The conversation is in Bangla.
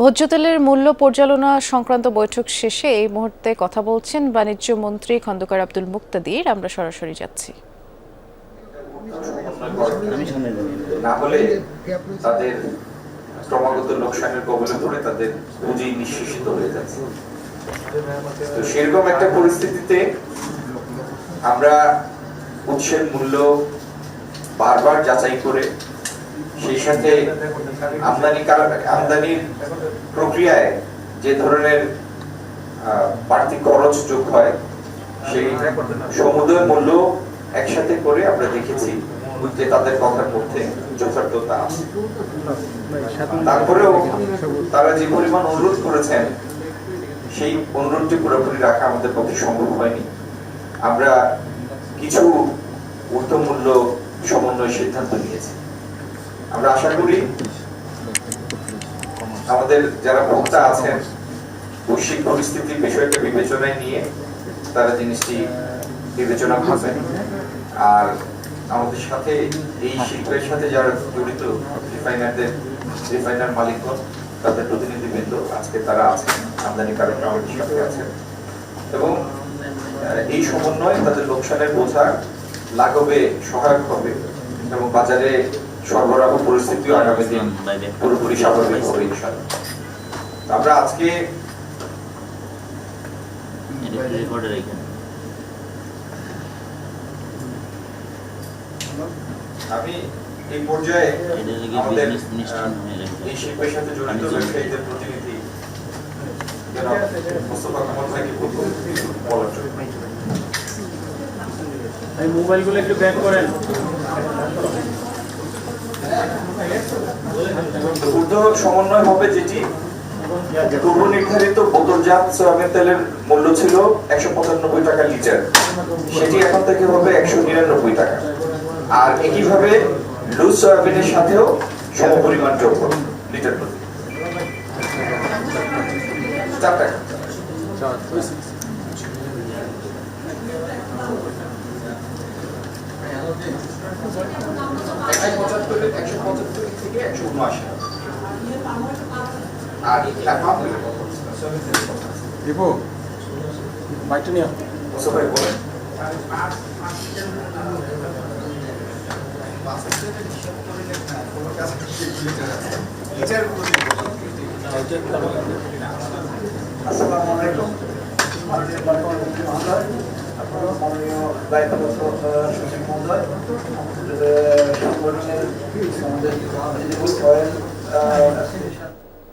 ভোজ্য তেলের মূল্য পর্যালোচনা সংক্রান্ত বৈঠক শেষে এই মুহূর্তে কথা বলছেন বাণিজ্য মন্ত্রী খন্দকার আব্দুল মুক্তাদির। আমরা সরাসরি যাচ্ছি। না হলে তাদের ক্রমাগত লোকসানের কবলে পড়ে তাদের পুঁজি নিঃশেষিত হয়ে যাচ্ছে। তো সেরকম একটা পরিস্থিতিতে আমরা উৎসের মূল্য বারবার যাচাই করে সেই সাথে আমদানির প্রক্রিয়ায় যে ধরনের বাড়তি খরচ যোগ হয় সেই সমুদয় মূল্য একসাথে করে আমরা দেখেছি যে তাদের কথার মধ্যে যথার্থতা আছে। তারপরেও তারা যে পরিমাণ অনুরোধ করেছেন সেই অনুরোধটি পুরোপুরি রাখা আমাদের পক্ষে সম্ভব হয়নি। আমরা কিছু ঊর্ধ্বমূল্য সমন্বয় সিদ্ধান্ত নিয়েছি। আমরা আশা করি আমাদের যারা ভোক্তা আছেন বৈশ্বিক পরিস্থিতির বিষয়টা বিবেচনায় নিয়ে তারা জিনিসটি বিবেচনা করবেন। আর আমাদের সাথে এই শিল্পের সাথে যারা জড়িত রিফাইনার মালিকগণ তাদের প্রতিনিধিবৃন্দ আজকে তারা আছেন, আমদানিকারকরা আমাদের সাথে আছেন এবং এই সমন্বয় তাদের লোকসানের বোঝা লাঘবে সহায়ক হবে এবং বাজারে সরবরাহ পরিস্থিতিও আগামী দিন পুরোপুরি স্বাভাবিক হবে ইনশাআল্লাহ। আমরা আজকে আমি এই পর্যায়ে আমাদের এই শিল্পের সাথে জড়িত ব্যবসায়ীদের প্রতিনিধি মোস্তফা কামাল ভাইকে বলার জন্য এই মোবাইলগুলো একটু ব্যাক করেন। ঊর্ধ্বমূলক সমন্বয় হবে যেটি পূর্ব নির্ধারিত বোতলজাত সয়াবিন তেলের মূল্য ছিল 195 টাকা লিটার, সেটি এখন থেকে হবে 199 টাকা। আর একইভাবে লুজ সয়াবিনের সাথেও সমপরিমাণ যোগ হবে লিটার প্রতি 4 টাকা। থেকে 179 আর দীপু বাইকটা নিয়ে সবাই বলেন আসসালামু আলাইকুম। মাননীয় দায়িত্বরত সচিব মহোদয়, সংগঠনের আমাদের